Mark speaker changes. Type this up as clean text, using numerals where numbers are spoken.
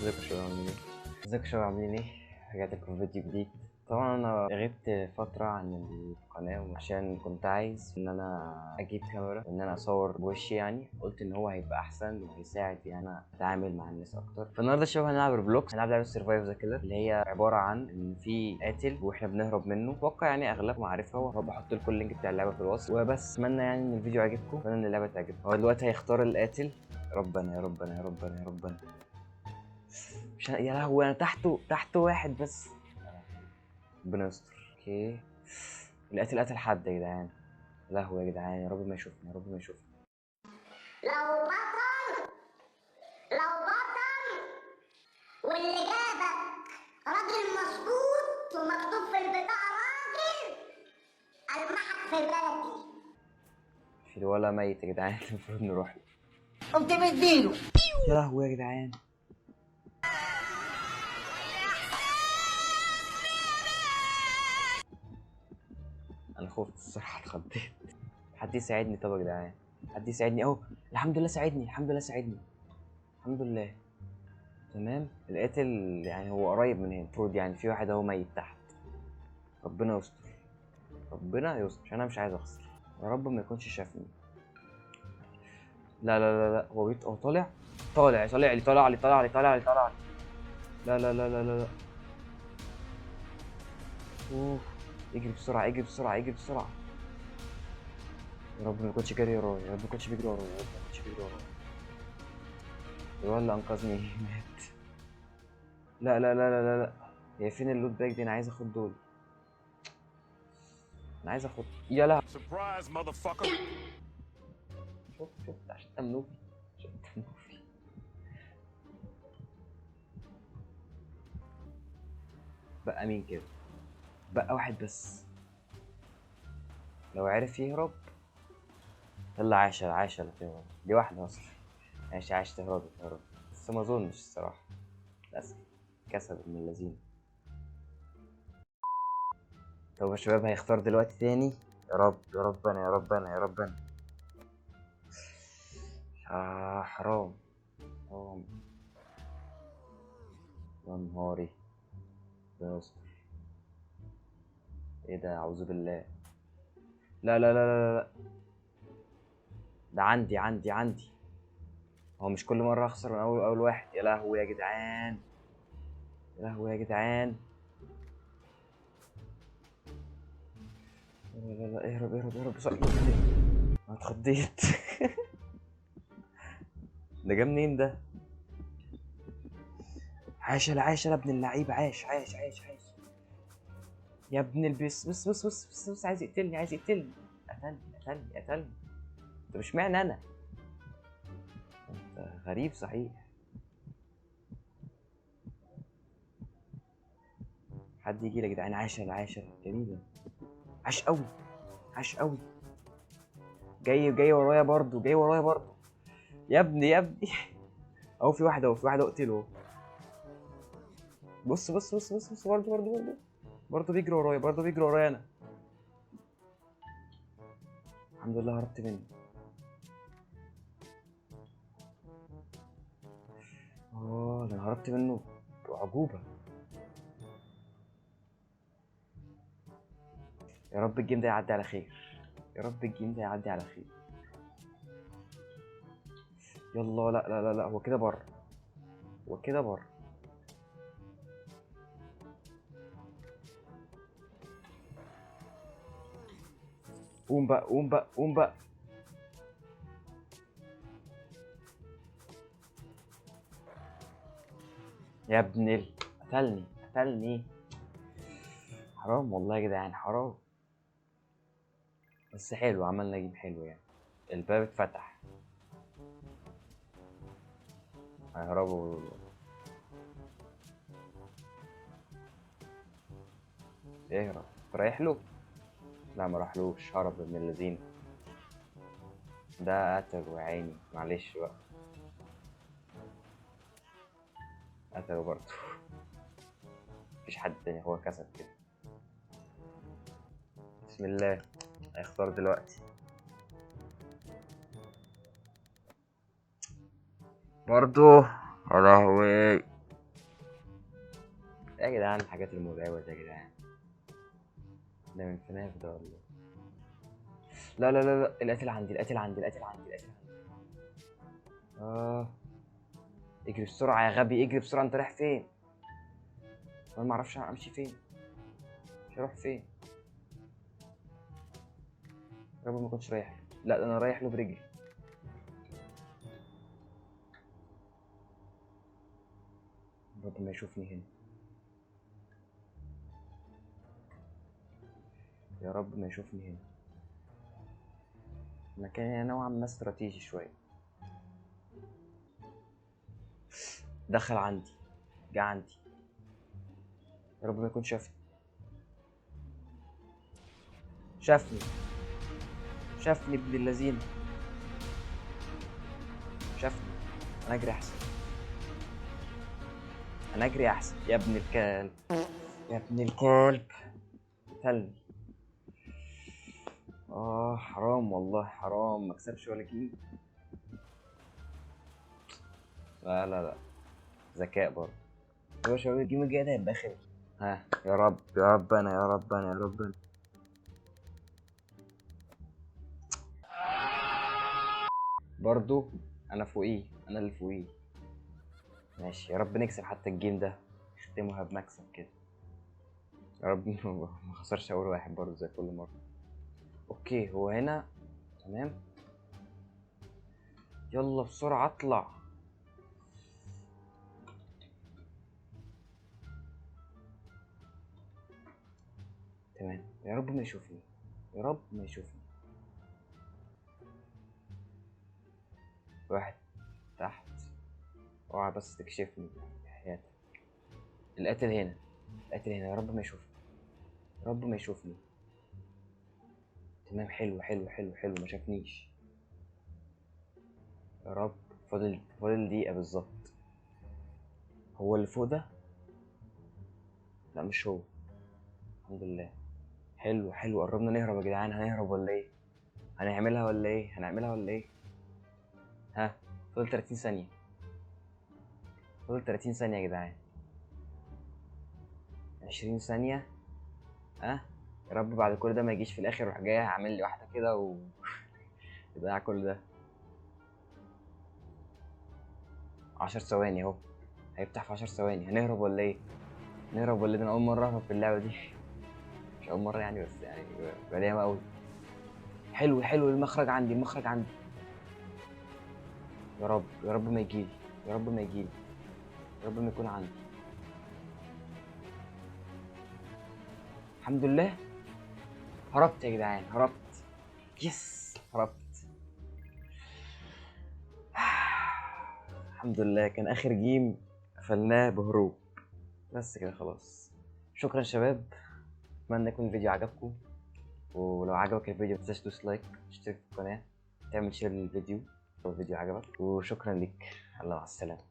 Speaker 1: ازيكم يا شباب عاملين ايه؟ ازيكم يا شباب عاملين ايه؟ رجعت لكم فيديو جديد. طبعا انا غبت فترة عن القناة عشان كنت عايز ان انا اجيب كاميرا وان انا اصور بوشي، يعني قلت ان هو هيبقى احسن وهيساعد يعني انا اتعامل مع الناس اكتر. فالنهارده يا شباب هنلعب روبلوكس، هنلعب لعبة سرفايف ذا كيلر اللي هي عبارة عن ان في قاتل واحنا بنهرب منه. اتوقع يعني اغلبكم عارفها، وهو بحط لكم اللينك بتاع اللعبة في الوصف. وبس اتمنى يعني ان الفيديو عجبكم، اتمنى ان اللعبة تعجبكم. هو دلوقتي هيختار القاتل. ربنا يا ربنا يا ربنا يا ربنا. مش يا لهوي، انا تحته واحد بس. ربنا يستر. اوكي، قتل حد يا جدعان. يا لهوي يا جدعان، يا رب ما يشوفني، يا رب ما يشوفني.
Speaker 2: لو بطل واللي جابك راجل مظبوط ومكتوب في البطاقة راجل، ألمحك في بلدي.
Speaker 1: في الولا ميت يا جدعان. المفروض نروح له.
Speaker 2: قمت مديله.
Speaker 1: يا لهوي يا جدعان، انا خفت الصراحه، اتخضيت. حد يساعدني طب يا جدعان، حد يساعدني اهو. الحمد لله ساعدني، الحمد لله ساعدني، الحمد لله. تمام، القاتل يعني هو قريب من هنا، المفروض يعني في واحد اهو ميت تحت. ربنا يستر، ربنا يستر، عشان انا مش عايز اخسر. يا رب ما يكونش شافني. لا لا لا لا، هو طالع لي. لا لا لا لا لا لا. اوه، اجري بسرعة، اجري بسرعة، اجري بسرعة. يا رب ما يكونش جري ورايا، يا رب ما يكونش بيجري ورايا، يا رب ما يكونش بيجري ورايا. الواد اللي انقذني مات. لا لا لا لا لا لا. هي فين اللوت باك دي؟ انا عايز اخد دول، انا عايز اخد. يا لا،
Speaker 3: Surprise, motherfucker.
Speaker 1: شوف عشان تمنوفي، عشان تمنوفي. بقى مين كده؟ بقى واحد بس، لو عرف يهرب. يلا عايشة لا تهرب، دي واحدة اصلا. ماشي عايش، تهرب. بس ما اظنش الصراحة، للأسف. كسب ابن اللذين. طب يا شباب هيختار دلوقتي تاني. يا رب يا ربنا يا ربنا يا ربنا. حرام حرام. يا نهاري، يا اسطى. ايه ده؟ اعوذ بالله. لا لا لا لا لا، ده عندي. هو مش كل مرة اخسر من اول واحد. يا لهوي يا جدعان، يا لهوي يا جدعان. لا لا لا، اهرب بسرعة. انا اتخضيت. ده جه منين ده؟ عاش يا ابن اللعيبة، عاش. يا ابن البس، بس عايز يقتلني. قتلني. انت مش معنى انا، انت غريب صحيح. حد يجي لي يا جدعان. عاش جميلة، عاش قوي. جاي ورايا برضو. يا ابني اهو في واحد اقتله. بص برضو بيجري ورايا انا. الحمد لله هربت منه. ده انا هربت منه بعجوبة. يا رب الجيم ده يعدي على خير، يلا. لا، هو كده بره. قوم بقى. يا ابن قتلني. حرام والله يا جدعان، حرام. بس حلو، عملنا جيم حلو يعني. الباب اتفتح. هيهربوا. اهرب، رايح له. لا ما راحلوش، هرب ابن اللذين. ده قتل وعيني، معلش بقى. قتله برضه. مفيش حد تاني، هو كسب كده. بسم الله، هيختار دلوقتي. برضه. يا لهوي. يا جدعان الحاجات المرعبة دي يا جدعان، ده من فناف ده والله. لا لا لا لا، القاتل عندي، القاتل عندي، القاتل عندي، القاتل عندي. اجري بسرعة يا غبي، اجري بسرعة، انت رايح فين؟ انا معرفش امشي فين، مش هروح فين. يا رب ما كنتش رايح له. لا ده انا رايح له برجلي. يا رب ما يشوفني هنا، يا رب ما يشوفني هنا. مكان نوعا ما استراتيجي شوية. دخل عندي، جه عندي، يا رب ما يكون شافني. شافني، شافني ابن اللذين، شافني. انا اجري احسن، انا اجري احسن يا ابن الكلب، يا ابن الكلب قتلني. حرام والله، حرام ما اكسبش ولا جيم. لا لا لا، ذكاء برضه يا باشا، الجيم الجاي ده هيبقى خير. ها يا رب، يا رب انا، يا رب انا، يا رب انا. برضه انا فوقيه، انا اللي فوقيه. ماشي، يا رب نكسب حتى الجيم ده، نختمها بمكسب كده يا رب. ما خسرش اول واحد برضه زي كل مره. اوكي هو هنا، تمام. يلا بسرعه اطلع. تمام، يا رب ما يشوفني، يا رب ما يشوفني. واحد تحت، اوعى بس تكشفني حياتك. القاتل هنا، القاتل هنا، يا رب ما يشوفني، يا رب ما يشوفني. تمام، حلو حلو حلو حلو، ما شافنيش. يا رب. فاضل دقيقة بالظبط. هو اللي فوق ده؟ لا مش هو، الحمد لله. حلو حلو، قربنا نهرب يا جدعان. هنهرب ولا ايه؟ هنعملها ولا ايه؟ هنعملها ولا ايه؟ ها، فاضل 30 ثانية، فاضل 30 ثانية يا جدعان. 20 ثانية. ها، يا رب بعد كل ده ما يجيش في الاخر يروح جاي هعمل لي واحدة كده يضيع كل ده. 10 ثواني اهو، هيفتح في 10 ثواني. هنهرب ولا ايه؟ نهرب ولا إيه؟ ده انا اول مرة اهرب في اللعبة دي. مش اول مرة يعني، بس يعني بقالي ياما قوي. حلو حلو، المخرج عندي، المخرج عندي. يا رب، يا رب ما يجيلي، يا رب ما يجيلي، يا رب ما يكون عندي. الحمد لله، هربت يا جدعان، هربت. يس، هربت. الحمد لله، كان اخر جيم قفلناه بهروب. بس كده خلاص. شكرا شباب، اتمنى يكون الفيديو عجبكم. ولو عجبك الفيديو متنساش تدوس لايك، تشترك في القناه، تعمل شير للفيديو لو الفيديو عجبك. وشكرا ليك، يلا مع السلامه.